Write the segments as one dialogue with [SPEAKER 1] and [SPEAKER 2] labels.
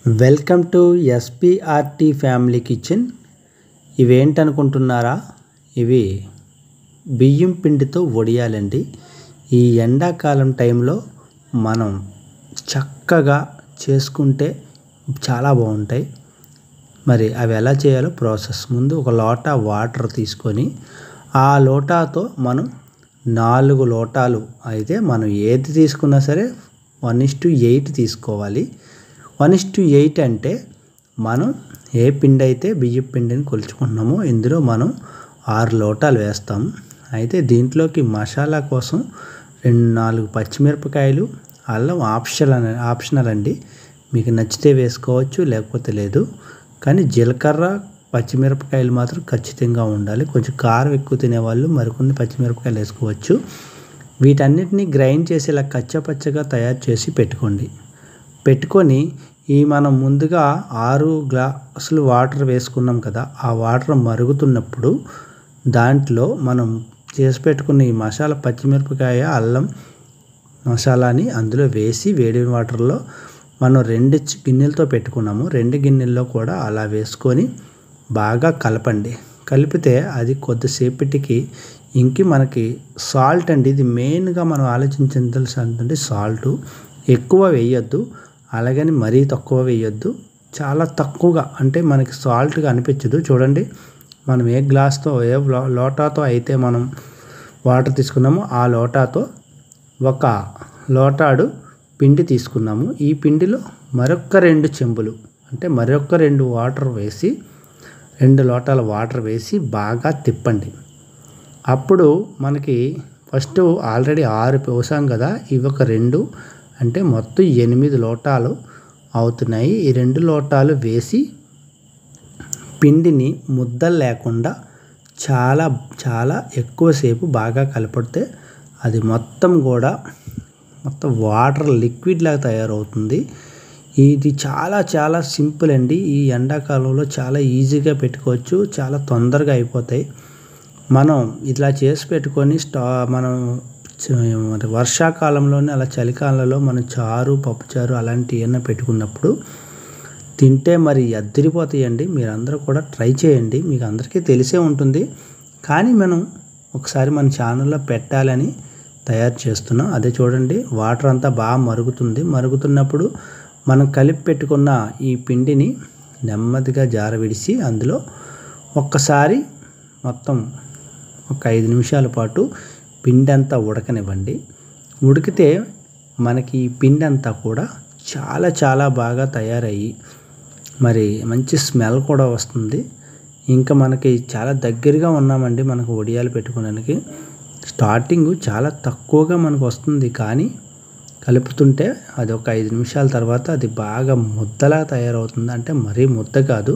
[SPEAKER 1] Welcome to SPRT family kitchen. ఇవేంటనుకుంటున్నారా? ఇవి బియ్యం పిండితో వడియాలండి. ఈ ఎండాకాలం టైంలో మనం చక్కగా చేసుకుంటే చాలా బాగుంటాయి. మరి అవి ఎలా చేయాలో ప్రాసెస్. ముందు ఒక లోటా వాటర్ తీసుకొని ఆ లోటాతో మనం 4 లోటాలు అయితే మనం ఏది తీసుకున్నా సరే 1:8 తీసుకోవాలి. 1:8 అంటే మనం ఏ పిండి అయితే బియ్యం పిండిని కొలుచుకుంటున్నామో ఇందులో మనం 6 లోటాలు వేస్తాం. అయితే దీంట్లోకి మసాలా కోసం 4 పచ్చిమిరపకాయలు, అల్లం ఆప్షనల్ అండి. మీకు నచ్చితే వేసుకోవచ్చు, లేకపోతే లేదు. కానీ జీలకర్ర, పచ్చిమిరపకాయలు మాత్రం ఖచ్చితంగా ఉండాలి. కొంచెం కారం ఎక్కువ తినేవాళ్ళు మరికొన్ని పచ్చిమిరపకాయలు వేసుకోవచ్చు. వీటన్నిటిని గ్రైండ్ చేసి ఇలా కచ్చపచ్చగా తయారు చేసి పెట్టుకొని మనం ముందుగా 6 గ్లాసులు వాటర్ వేసుకున్నాం కదా, ఆ వాటర్ మరుగుతున్నప్పుడు దాంట్లో మనం చేసి పెట్టుకున్న ఈ మసాలా పచ్చిమిరపకాయ, అల్లం మసాలాని అందులో వేసి వేడి వాటర్లో మనం 2 గిన్నెలతో పెట్టుకున్నాము. 2 గిన్నెల్లో కూడా అలా వేసుకొని బాగా కలపండి. కలిపితే అది కొద్దిసేపటికి ఇంకి మనకి సాల్ట్ అండి, ఇది మెయిన్గా మనం ఆలోచించాల్సింది సాల్ట్. ఎక్కువ వేయొద్దు, అలాగని మరీ తక్కువ వేయొద్దు. చాలా తక్కువగా, అంటే మనకి సాల్ట్గా అనిపించదు. చూడండి, మనం ఏ గ్లాస్తో ఏ లోటాతో అయితే మనం వాటర్ తీసుకున్నామో ఆ లోటాతో 1 లోటాడు పిండి తీసుకున్నాము. ఈ పిండిలో మరొక 2 చెంబులు, అంటే మరొక 2 వాటర్ వేసి 2 లోటాల వాటర్ వేసి బాగా తిప్పండి. అప్పుడు మనకి ఫస్ట్ ఆల్రెడీ 6 పోసాం కదా, ఇవి ఒక 2 అంటే మొత్తం 8 లోటాలు అవుతున్నాయి. ఈ 2 లోటాలు వేసి పిండిని ముద్దలు లేకుండా చాలా చాలా ఎక్కువసేపు బాగా కలిపితే అది మొత్తం వాటర్ లిక్విడ్ లాగా తయారవుతుంది. ఇది చాలా చాలా సింపుల్ అండి. ఈ ఎండాకాలంలో చాలా ఈజీగా పెట్టుకోవచ్చు, చాలా తొందరగా అయిపోతాయి. మనం ఇట్లా చేసి పెట్టుకొని మనం మరి వర్షాకాలంలోనే అలా చలికాలంలో మనం చారు, పప్పుచారు అలాంటివి ఏమైనా పెట్టుకున్నప్పుడు తింటే మరి అద్దరిపోతాయండి. మీరందరూ కూడా ట్రై చేయండి, మీకు అందరికీ తెలిసే ఉంటుంది. కానీ మనం ఒకసారి మన ఛానల్లో పెట్టాలని తయారు చేస్తున్నాం. అదే చూడండి, వాటర్ అంతా బాగా మరుగుతున్నప్పుడు మనం కలిపి పెట్టుకున్న ఈ పిండిని నెమ్మదిగా జారవిడిచి అందులో ఒక్కసారి మొత్తం ఒక 5 నిమిషాల పాటు పిండి అంతా ఉడకనివ్వండి. ఉడికితే మనకి ఈ పిండి అంతా కూడా చాలా చాలా బాగా తయారయ్యి మరి మంచి స్మెల్ కూడా వస్తుంది. ఇంకా మనకి చాలా దగ్గరగా ఉన్నామండి మనకు వడియాలు పెట్టుకోవడానికి. స్టార్టింగ్ చాలా తక్కువగా మనకు వస్తుంది, కానీ కలుపుతుంటే అది ఒక 5 నిమిషాల తర్వాత అది బాగా ముద్దలా తయారవుతుంది. అంటే మరీ ముద్ద కాదు,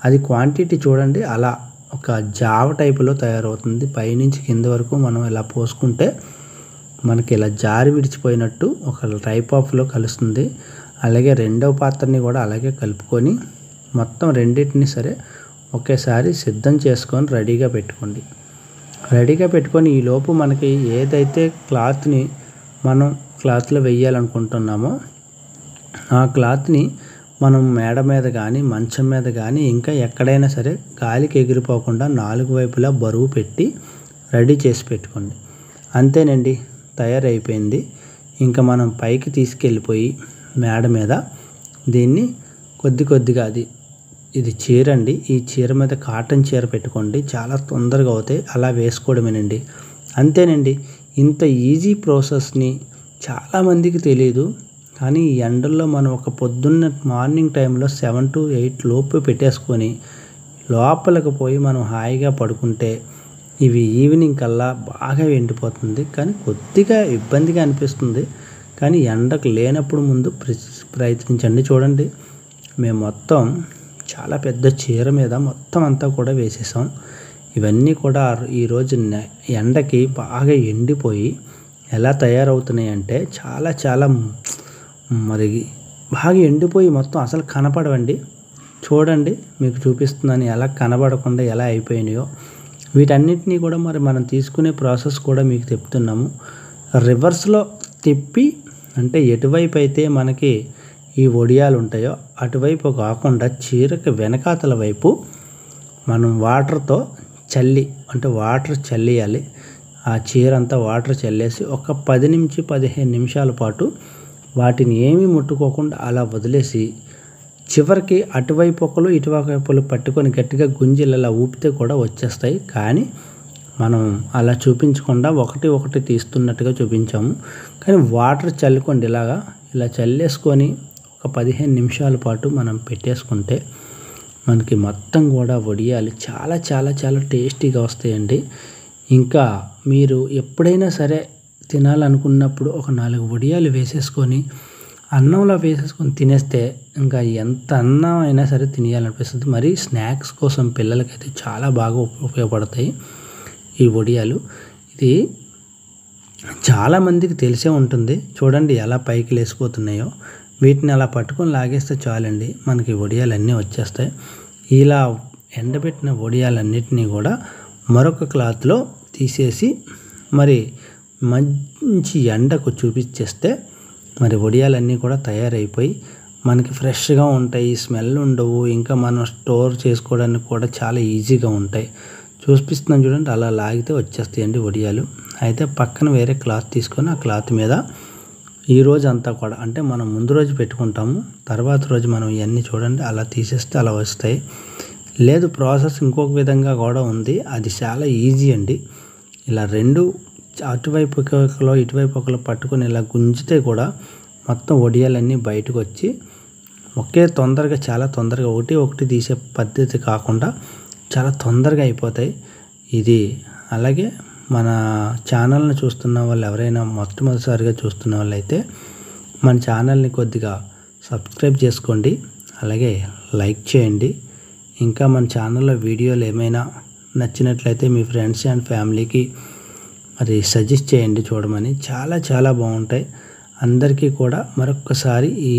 [SPEAKER 1] అది క్వాంటిటీ చూడండి అలా ఒక జావ టైపులో తయారవుతుంది. పైనుంచి కింద వరకు మనం ఇలా పోసుకుంటే మనకి ఇలా జారి విడిచిపోయినట్టు ఒక టైప్ ఆఫ్లో కలుస్తుంది. అలాగే రెండవ పాత్రని కూడా అలాగే కలుపుకొని మొత్తం రెండింటిని సరే ఒకేసారి సిద్ధం చేసుకొని రెడీగా పెట్టుకొని ఈలోపు మనకి ఏదైతే క్లాత్ని మనం క్లాత్లో వేయాలనుకుంటున్నామో ఆ క్లాత్ని మనం మేడ మీద కానీ మంచం మీద కానీ ఇంకా ఎక్కడైనా సరే గాలికి ఎగిరిపోకుండా 4 వైపులా బరువు పెట్టి రెడీ చేసి పెట్టుకోండి. అంతేనండి, తయారైపోయింది. ఇంకా మనం పైకి తీసుకెళ్ళిపోయి మేడ మీద దీన్ని కొద్దిగా ఇది చీర అండి, ఈ చీర మీద కాటన్ చీర పెట్టుకోండి, చాలా తొందరగా అవుతాయి. అలా వేసుకోవడమేనండి, అంతేనండి. ఇంత ఈజీ ప్రాసెస్ని చాలామందికి తెలియదు. కానీ ఈ ఎండల్లో మనం ఒక పొద్దున్న మార్నింగ్ టైంలో 7 to 8 లోపు పెట్టేసుకొని లోపలికి పోయి మనం హాయిగా పడుకుంటే ఇవి ఈవినింగ్ కల్లా బాగా ఎండిపోతుంది. కానీ కొద్దిగా ఇబ్బందిగా అనిపిస్తుంది, కానీ ఎండకు లేనప్పుడు ముందు ప్రయత్నించండి. చూడండి, మేము మొత్తం చాలా పెద్ద చీర మీద మొత్తం అంతా కూడా వేసేసాం. ఇవన్నీ కూడా ఈరోజు ఎండకి బాగా ఎండిపోయి ఎలా తయారవుతున్నాయి అంటే చాలా చాలా మరి బాగా ఎండిపోయి మొత్తం అసలు కనపడవండి. చూడండి, మీకు చూపిస్తున్నాను ఎలా కనబడకుండా ఎలా అయిపోయినాయో. వీటన్నిటినీ కూడా మరి మనం తీసుకునే ప్రాసెస్ కూడా మీకు చెప్తున్నాము. రివర్స్లో తిప్పి, అంటే ఎటువైపు అయితే మనకి ఈ వడియాలు ఉంటాయో అటువైపు కాకుండా చీరకి వెనకాతల వైపు మనం వాటర్తో చల్లి అంటే వాటర్ చల్లేయాలి. ఆ చీర అంతా వాటర్ చల్లేసి ఒక 10 నుంచి 15 నిమిషాల పాటు వాటిని ఏమీ ముట్టుకోకుండా అలా వదిలేసి చివరికి అటువైపు ఒకరు ఇటువైపులు పట్టుకొని గట్టిగా గుంజిలలా ఊపితే కూడా వచ్చేస్తాయి. కానీ మనం అలా చూపించకుండా ఒకటి తీస్తున్నట్టుగా చూపించాము. కానీ వాటర్ చల్లుకోండి, ఇలా చల్లేసుకొని ఒక 15 నిమిషాల పాటు మనం పెట్టేసుకుంటే మనకి మొత్తం కూడా వడియాలు చాలా చాలా చాలా టేస్టీగా వస్తాయండి. ఇంకా మీరు ఎప్పుడైనా సరే తినాలనుకున్నప్పుడు ఒక 4 వడియాలు వేసేసుకొని అన్నంలో వేసేసుకొని తినేస్తే ఇంకా ఎంత అన్నం అయినా సరే తినేయాలనిపిస్తుంది. మరి స్నాక్స్ కోసం పిల్లలకైతే చాలా బాగా ఉపయోగపడతాయి ఈ వడియాలు. ఇది చాలామందికి తెలిసే ఉంటుంది. చూడండి ఎలా పైకి లేసిపోతున్నాయో. వీటిని అలా పట్టుకొని లాగేస్తే చాలండి, మనకి వడియాలన్నీ వచ్చేస్తాయి. ఇలా ఎండబెట్టిన వడియాలన్నిటినీ కూడా మరొక క్లాత్లో తీసేసి మరి మంచి ఎండకు చూపించేస్తే మరి వడియాలన్నీ కూడా తయారైపోయి మనకి ఫ్రెష్గా ఉంటాయి, స్మెల్ ఉండవు, ఇంకా మనం స్టోర్ చేసుకోవడానికి కూడా చాలా ఈజీగా ఉంటాయి. చూపిస్తున్నాను చూడండి, అలా లాగితే వచ్చేస్తాయండి వడియాలు. అయితే పక్కన వేరే క్లాత్ తీసుకొని ఆ క్లాత్ మీద ఈ రోజు అంతా కూడా అంటే మనం ముందు రోజు పెట్టుకుంటాము, తర్వాత రోజు మనం ఇవన్నీ చూడండి అలా తీసేస్తే అలా వస్తాయి. లేదు ప్రాసెస్ ఇంకొక విధంగా కూడా ఉంది, అది చాలా ఈజీ అండి. ఇలా రెండు అటువైపు ఒకలో ఇటువైపు ఒకలో పట్టుకొని ఇలా గుంజితే కూడా మొత్తం వడియాలన్నీ బయటకు వచ్చి చాలా తొందరగా ఒకటి తీసే పద్ధతి కాకుండా చాలా తొందరగా అయిపోతాయి. ఇది అలాగే మన ఛానల్ని చూస్తున్న వాళ్ళు ఎవరైనా మొట్టమొదటిసారిగా చూస్తున్న వాళ్ళైతే మన ఛానల్ని కొద్దిగా సబ్స్క్రైబ్ చేసుకోండి, అలాగే లైక్ చేయండి. ఇంకా మన ఛానల్లో వీడియోలు ఏమైనా నచ్చినట్లయితే మీ ఫ్రెండ్స్ అండ్ ఫ్యామిలీకి మరి సజెస్ట్ చేయండి చూడమని. చాలా చాలా బాగుంటాయి. అందరికీ కూడా మరొక్కసారి ఈ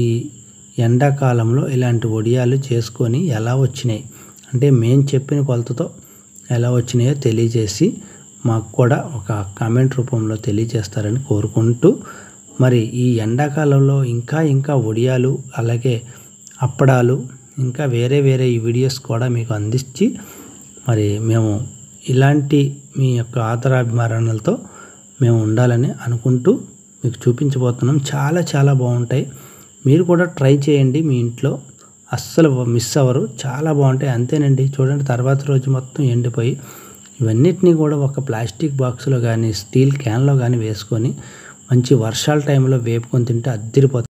[SPEAKER 1] ఎండాకాలంలో ఇలాంటి వడియాలు చేసుకొని ఎలా వచ్చినాయి అంటే మేము చెప్పిన కొలతతో ఎలా వచ్చినాయో తెలియజేసి మాకు కూడా ఒక కామెంట్ రూపంలో తెలియజేస్తారని కోరుకుంటూ మరి ఈ ఎండాకాలంలో ఇంకా వడియాలు అలాగే అప్పడాలు ఇంకా వేరే ఈ వీడియోస్ కూడా మీకు అందించి మరి మేము ఇలాంటి మీ యొక్క ఆదరాభిమానాలతో మేము ఉండాలని అనుకుంటూ మీకు చూపించబోతున్నాం. చాలా చాలా బాగుంటాయి. మీరు కూడా ట్రై చేయండి మీ ఇంట్లో, అస్సలు మిస్ అవ్వరు, చాలా బాగుంటాయి. అంతేనండి, చూడండి తర్వాత రోజు మొత్తం ఎండిపోయి ఇవన్నిటినీ కూడా ఒక ప్లాస్టిక్ బాక్స్లో కానీ స్టీల్ క్యాన్లో కానీ వేసుకొని మంచి వర్షాల టైంలో వేపుకొని తింటే అద్దిరిపోతుంది.